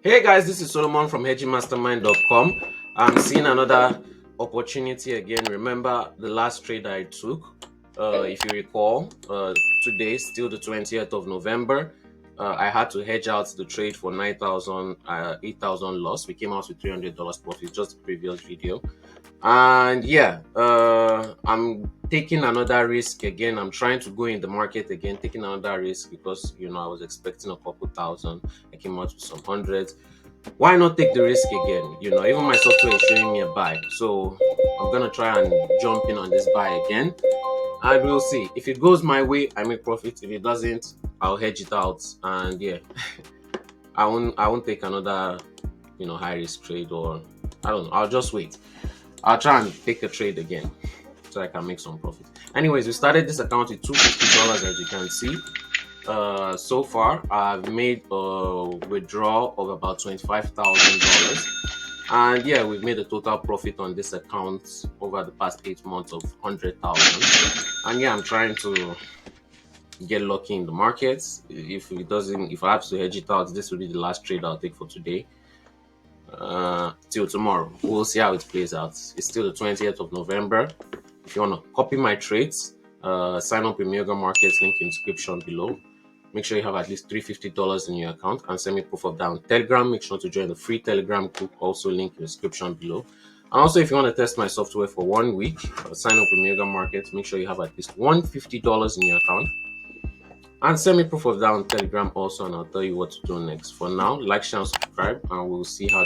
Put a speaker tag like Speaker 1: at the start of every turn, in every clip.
Speaker 1: Hey guys, this is Solomon from hedgingmastermind.com. I'm seeing another opportunity again. Remember the last trade I took, if you recall, today, still the 20th of November. I had to hedge out the trade for 9,000, 8,000 loss. We came out with $300 profit, just the previous video. And yeah, I'm taking another risk again. I'm trying to go in the market again, taking another risk because I was expecting a couple thousand. I came out with some hundreds. Why not take the risk again? Even my software is showing me a buy, so I'm gonna try and jump in on this buy again, and we'll see. If it goes my way, I make profit. If it doesn't, I'll hedge it out. And yeah, I won't take another high risk trade, or I don't know. I'll just wait. I'll try and take a trade again so I can make some profit. Anyways, we started this account with $250, as you can see. So far I've made a withdrawal of about $25,000, and yeah, we've made a total profit on this account over the past 8 months of 100,000. And yeah, I'm trying to get lucky in the markets. If I have to hedge it out, this will be the last trade I'll take for today, till tomorrow. We'll see how it plays out. It's still the 20th of November. If you want to copy my trades, sign up with Mega Markets, link in description below. Make sure you have at least $350 in your account, and send me proof of that on Telegram. Make sure to join the free Telegram group, also link in the description below. And also, if you want to test my software for 1 week, sign up with Mega Markets. Make sure you have at least $150 in your account, and send me proof of that on Telegram also, and I'll tell you what to do next. For now, like, share, and subscribe, and we'll see how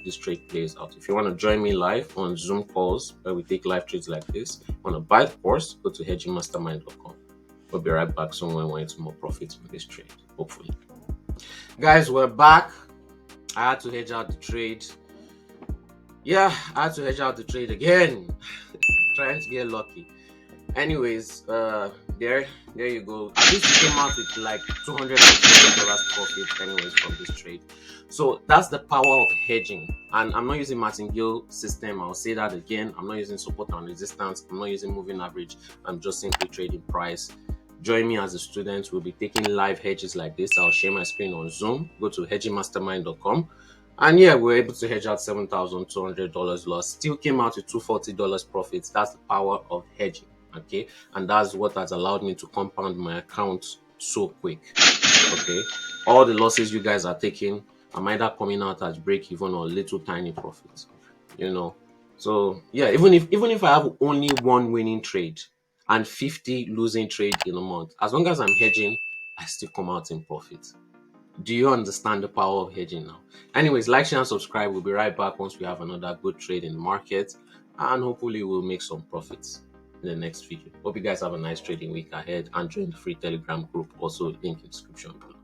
Speaker 1: this trade plays out. If you want to join me live on Zoom calls where we take live trades like this, want to buy the course, go to hedgingmastermind.com. We'll be right back soon when we're into more profits with this trade, hopefully. Guys, we're back. I had to hedge out the trade. Yeah, I had to hedge out the trade again. Trying to get lucky. Anyways, there you go. At least we came out with like $250 profit anyways from this trade. So that's the power of hedging. And I'm not using martingale system. I'll say that again. I'm not using support and resistance. I'm not using moving average. I'm just simply trading price. Join me as a student. We'll be taking live hedges like this. I'll share my screen on Zoom. Go to hedgingmastermind.com. And yeah, we're able to hedge out $7,200 loss. Still came out with $240 profits. That's the power of hedging. Okay, and that's what has allowed me to compound my account so quick. Okay, all the losses you guys are taking, I'm either coming out as break even or little tiny profits. So yeah, even if I have only one winning trade and 50 losing trade in a month, as long as I'm hedging, I still come out in profit. Do you understand the power of hedging now? Anyways, like, share, and subscribe. We'll be right back once we have another good trade in the market, and hopefully we'll make some profits in the next video. Hope you guys have a nice trading week ahead, and join the free Telegram group, also link in the description below.